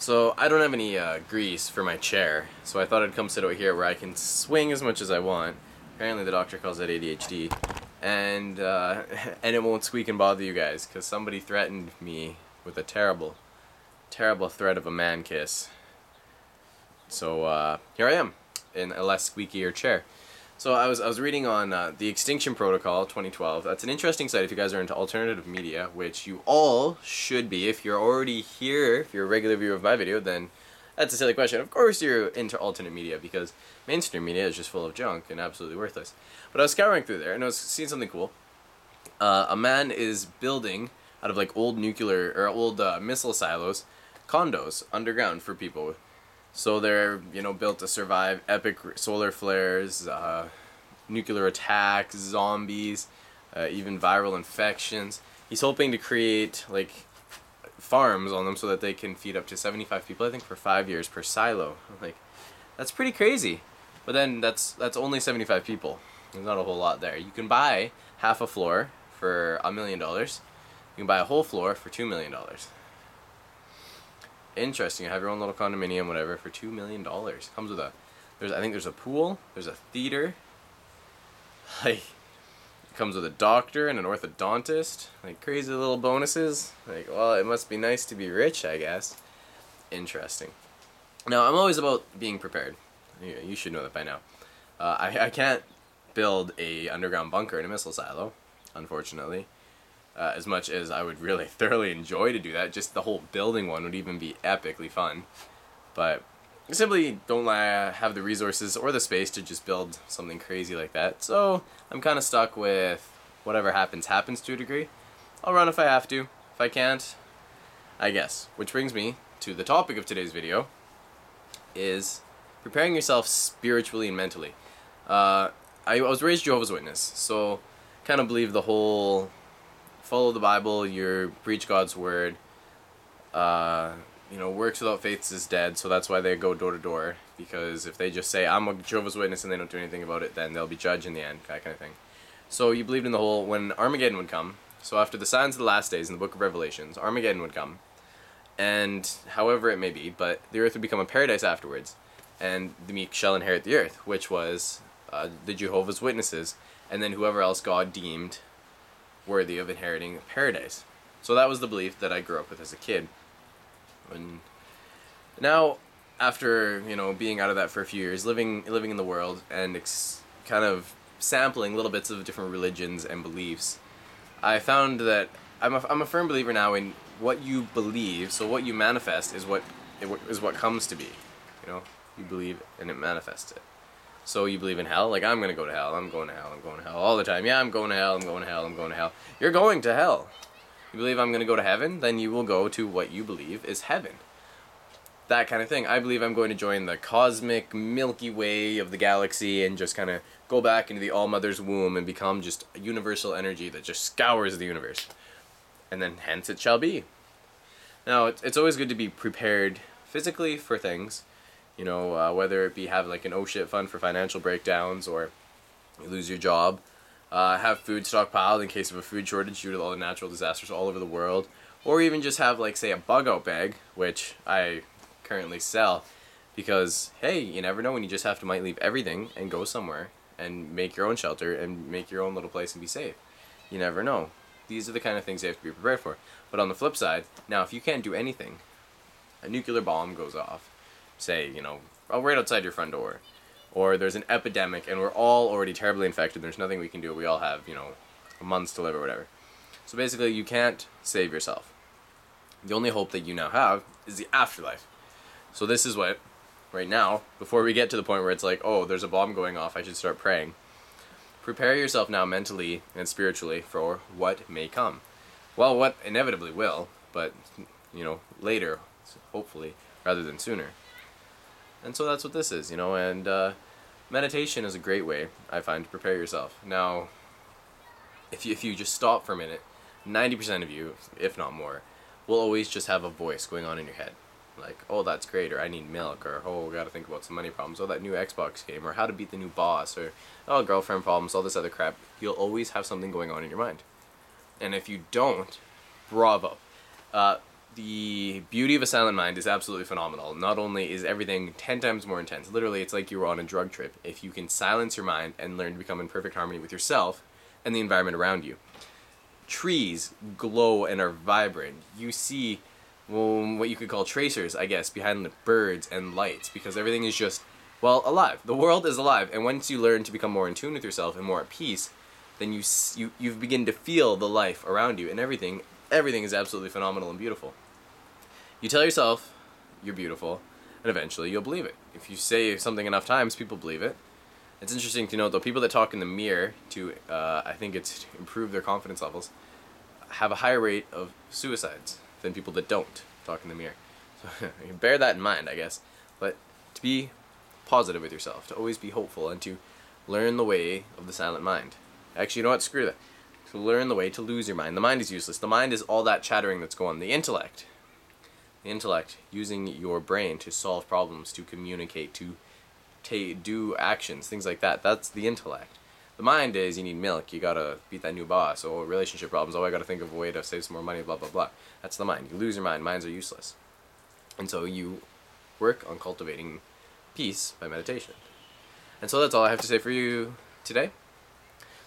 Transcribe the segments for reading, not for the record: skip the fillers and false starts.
So I don't have any grease for my chair, so I thought I'd come sit out here where I can swing as much as I want. Apparently the doctor calls that ADHD, and and it won't squeak and bother you guys, because somebody threatened me with a terrible, terrible threat of a man kiss. So here I am, in a less squeakier chair. So I was reading on the Extinction Protocol 2012. That's an interesting site if you guys are into alternative media, which you all should be. If you're already here, if you're a regular viewer of my video, then that's a silly question. Of course you're into alternate media, because mainstream media is just full of junk and absolutely worthless. But I was scouring through there and I was seeing something cool. A man is building out of like old nuclear or old missile silos condos underground for people. So they're, built to survive epic solar flares, nuclear attacks, zombies, even viral infections. He's hoping to create, like, farms on them so that they can feed up to 75 people, I think, for 5 years per silo. Like, that's pretty crazy. But then that's only 75 people. There's not a whole lot there. You can buy half a floor for $1 million. You can buy a whole floor for $2 million. Interesting. You have your own little condominium, whatever, for $2 million. Comes with I think there's a pool, there's a theater. Like, it comes with a doctor and an orthodontist. Like, crazy little bonuses. Like, well, it must be nice to be rich, I guess. Interesting. Now, I'm always about being prepared. You should know that by now. I can't build a underground bunker in a missile silo, unfortunately. As much as I would really thoroughly enjoy to do that, just the whole building one would even be epically fun. But I simply don't have the resources or the space to just build something crazy like that. So I'm kind of stuck with whatever happens to a degree. I'll run if I have to. If I can't, I guess. Which brings me to the topic of today's video, is preparing yourself spiritually and mentally. I was raised Jehovah's Witness, so kind of believe the whole follow the Bible, you preach God's word. Works without faith is dead, so that's why they go door to door. Because if they just say, I'm a Jehovah's Witness, and they don't do anything about it, then they'll be judged in the end, that kind of thing. So you believed in the whole, when Armageddon would come, so after the signs of the last days in the book of Revelations, Armageddon would come. And however it may be, but the earth would become a paradise afterwards. And the meek shall inherit the earth, which was the Jehovah's Witnesses, and then whoever else God deemed worthy of inheriting paradise. So that was the belief that I grew up with as a kid. And now, after being out of that for a few years, living in the world and kind of sampling little bits of different religions and beliefs, I found that I'm a firm believer now in what you believe. So what you manifest is what comes to be. You believe and it manifests it. So you believe in hell? Like, I'm going to go to hell, I'm going to hell, I'm going to hell all the time. Yeah, I'm going to hell, I'm going to hell, I'm going to hell. You're going to hell. You believe I'm going to go to heaven? Then you will go to what you believe is heaven. That kind of thing. I believe I'm going to join the cosmic Milky Way of the galaxy and just kind of go back into the All-Mother's womb and become just a universal energy that just scours the universe. And then hence it shall be. Now, it's always good to be prepared physically for things. Whether it be have like an oh shit fund for financial breakdowns, or you lose your job, have food stockpiled in case of a food shortage due to all the natural disasters all over the world, or even just have, like, say, a bug out bag, which I currently sell, because, hey, you never know when you just might leave everything and go somewhere and make your own shelter and make your own little place and be safe. You never know. These are the kind of things you have to be prepared for. But on the flip side, now if you can't do anything, a nuclear bomb goes off. Say, right outside your front door. Or there's an epidemic and we're all already terribly infected. There's nothing we can do. We all have, months to live or whatever. So basically, you can't save yourself. The only hope that you now have is the afterlife. So this is what, right now, before we get to the point where it's like, oh, there's a bomb going off, I should start praying. Prepare yourself now mentally and spiritually for what may come. Well, what inevitably will, but, later, hopefully, rather than sooner. And so that's what this is, and meditation is a great way, I find, to prepare yourself. Now, if you just stop for a minute, 90% of you, if not more, will always just have a voice going on in your head. Like, oh, that's great, or I need milk, or oh, gotta think about some money problems, oh, that new Xbox game, or how to beat the new boss, or oh, girlfriend problems, all this other crap. You'll always have something going on in your mind. And if you don't, bravo. the beauty of a silent mind is absolutely phenomenal. Not only is everything 10 times more intense, literally it's like you were on a drug trip if you can silence your mind and learn to become in perfect harmony with yourself and the environment around you. Trees glow and are vibrant. You see, well, what you could call tracers, I guess, behind the birds and lights, because everything is just, well, alive. The world is alive, and once you learn to become more in tune with yourself and more at peace, then you begin to feel the life around you, and everything is absolutely phenomenal and beautiful. You tell yourself you're beautiful, and eventually you'll believe it. If you say something enough times, people believe it. It's interesting to note, though, people that talk in the mirror to, I think it's to improve their confidence levels, have a higher rate of suicides than people that don't talk in the mirror. So bear that in mind, I guess. But to be positive with yourself, to always be hopeful, and to learn the way of the silent mind. Actually, you know what? Screw that. To learn the way to lose your mind. The mind is useless. The mind is all that chattering that's going on. The intellect, using your brain to solve problems, to communicate, to do actions, things like that. That's the intellect. The mind is, you need milk, you gotta beat that new boss, or relationship problems, I gotta think of a way to save some more money, blah blah blah. That's the mind. You lose your mind, minds are useless. And so you work on cultivating peace by meditation. And so that's all I have to say for you today.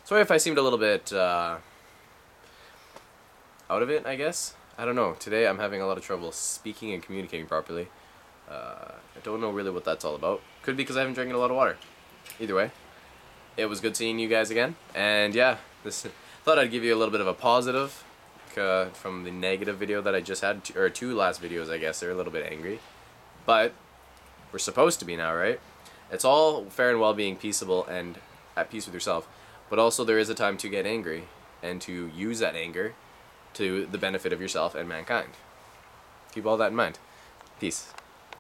Sorry if I seemed a little bit out of it, I guess. I don't know. Today I'm having a lot of trouble speaking and communicating properly. I don't know really what that's all about. Could be because I haven't drank a lot of water. Either way, it was good seeing you guys again. And yeah, thought I'd give you a little bit of a positive from the negative video that I just had, or two last videos, I guess. They're a little bit angry. But we're supposed to be now, right? It's all fair and well being peaceable and at peace with yourself. But also there is a time to get angry and to use that anger to the benefit of yourself and mankind. Keep all that in mind. Peace.